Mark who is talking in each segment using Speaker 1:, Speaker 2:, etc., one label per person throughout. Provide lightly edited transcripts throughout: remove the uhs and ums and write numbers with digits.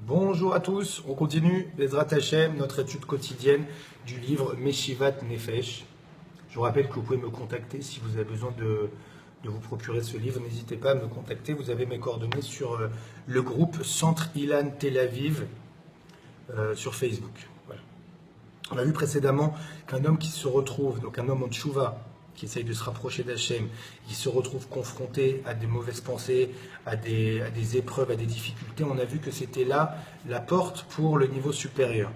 Speaker 1: Bonjour à tous, on continue Bezrat Hashem, notre étude quotidienne du livre Meshivat Nefesh. Je vous rappelle que vous pouvez me contacter si vous avez besoin de vous procurer ce livre. N'hésitez pas à me contacter, vous avez mes coordonnées sur le groupe Centre Ilan Tel Aviv sur Facebook. Voilà. On a vu précédemment qu'un homme qui se retrouve, donc un homme en tchouva, qui essaye de se rapprocher d'Hachem, qui se retrouve confronté à des mauvaises pensées, à des épreuves, à des difficultés, on a vu que c'était là la porte pour le niveau supérieur.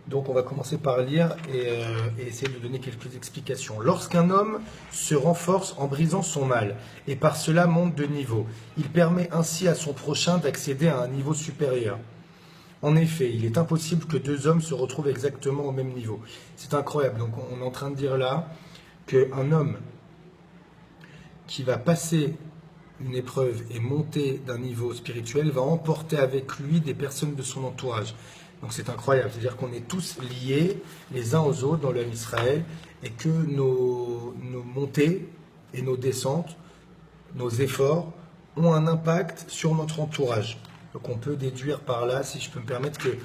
Speaker 1: Donc on va commencer par lire et essayer de donner quelques explications. Lorsqu'un homme se renforce en brisant son mal et par cela monte de niveau, il permet ainsi à son prochain d'accéder à un niveau supérieur. En effet, il est impossible que deux hommes se retrouvent exactement au même niveau. C'est incroyable. Donc on est en train de dire là qu'un homme qui va passer une épreuve et monter d'un niveau spirituel va emporter avec lui des personnes de son entourage. Donc c'est incroyable, c'est-à-dire qu'on est tous liés les uns aux autres dans l'homme Israël et que nos montées et nos descentes, nos efforts ont un impact sur notre entourage. Donc on peut déduire par là, si je peux me permettre, que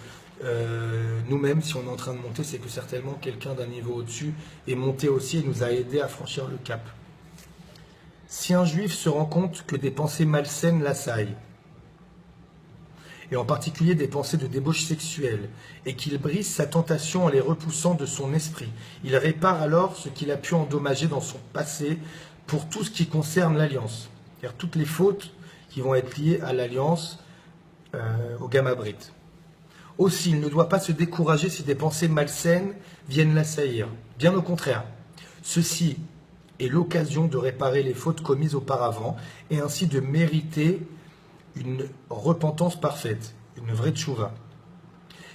Speaker 1: nous-mêmes, si on est en train de monter, c'est que certainement quelqu'un d'un niveau au-dessus est monté aussi et nous a aidé à franchir le cap. Si un juif se rend compte que des pensées malsaines l'assaillent, et en particulier des pensées de débauche sexuelle, et qu'il brise sa tentation en les repoussant de son esprit, il répare alors ce qu'il a pu endommager dans son passé pour tout ce qui concerne l'alliance, c'est-à-dire toutes les fautes qui vont être liées à l'alliance au Gamma Brit. Aussi, il ne doit pas se décourager si des pensées malsaines viennent l'assaillir. Bien au contraire, ceci est l'occasion de réparer les fautes commises auparavant et ainsi de mériter une repentance parfaite, une vraie tchouva.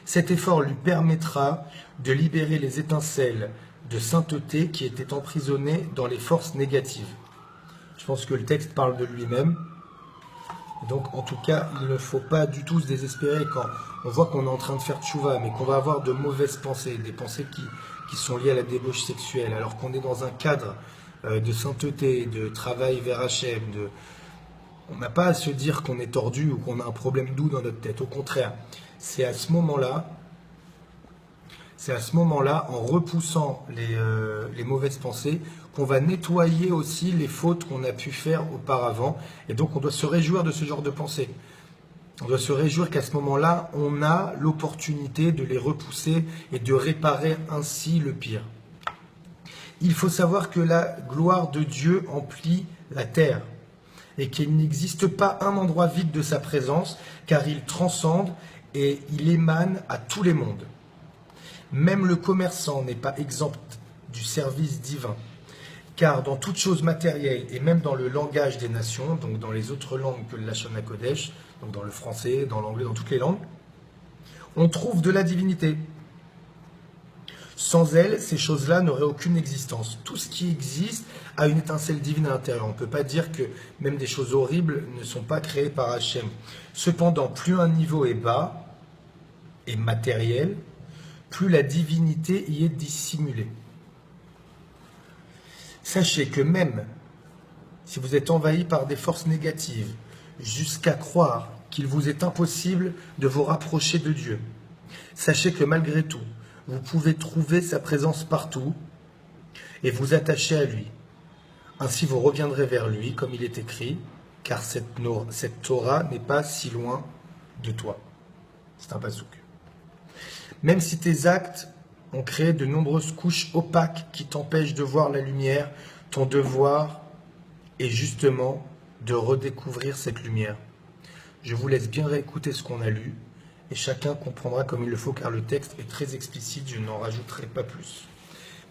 Speaker 1: Cet effort lui permettra de libérer les étincelles de sainteté qui étaient emprisonnées dans les forces négatives. Je pense que le texte parle de lui-même. Donc, en tout cas, il ne faut pas du tout se désespérer quand on voit qu'on est en train de faire tchouva, mais qu'on va avoir de mauvaises pensées, des pensées qui sont liées à la débauche sexuelle, alors qu'on est dans un cadre de sainteté, de travail vers Hachem. On n'a pas à se dire qu'on est tordu ou qu'on a un problème doux dans notre tête. Au contraire, c'est à ce moment-là, en repoussant les mauvaises pensées, qu'on va nettoyer aussi les fautes qu'on a pu faire auparavant. Et donc, on doit se réjouir de ce genre de pensée. On doit se réjouir qu'à ce moment-là, on a l'opportunité de les repousser et de réparer ainsi le pire. Il faut savoir que la gloire de Dieu emplit la terre et qu'il n'existe pas un endroit vide de sa présence, car il transcende et il émane à tous les mondes. Même le commerçant n'est pas exempt du service divin, car dans toute chose matérielle et même dans le langage des nations, donc dans les autres langues que le Lashon HaKodesh, donc dans le français, dans l'anglais, dans toutes les langues, on trouve de la divinité. Sans elle, ces choses-là n'auraient aucune existence. Tout ce qui existe a une étincelle divine à l'intérieur. On ne peut pas dire que même des choses horribles ne sont pas créées par Hachem. Cependant, plus un niveau est bas et matériel, plus la divinité y est dissimulée. Sachez que même si vous êtes envahi par des forces négatives, jusqu'à croire qu'il vous est impossible de vous rapprocher de Dieu, sachez que malgré tout, vous pouvez trouver sa présence partout et vous attacher à lui. Ainsi vous reviendrez vers lui, comme il est écrit, car cette Torah n'est pas si loin de toi. C'est un pasouk. Même si tes actes ont créé de nombreuses couches opaques qui t'empêchent de voir la lumière, ton devoir est justement de redécouvrir cette lumière. Je vous laisse bien réécouter ce qu'on a lu et chacun comprendra comme il le faut car le texte est très explicite, je n'en rajouterai pas plus.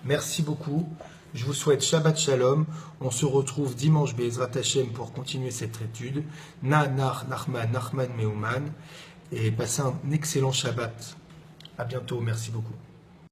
Speaker 1: Merci beaucoup, je vous souhaite Shabbat Shalom, on se retrouve dimanche Be'ezrat Hashem pour continuer cette étude, Nachman Meuman, et passez un excellent Shabbat. À bientôt, merci beaucoup.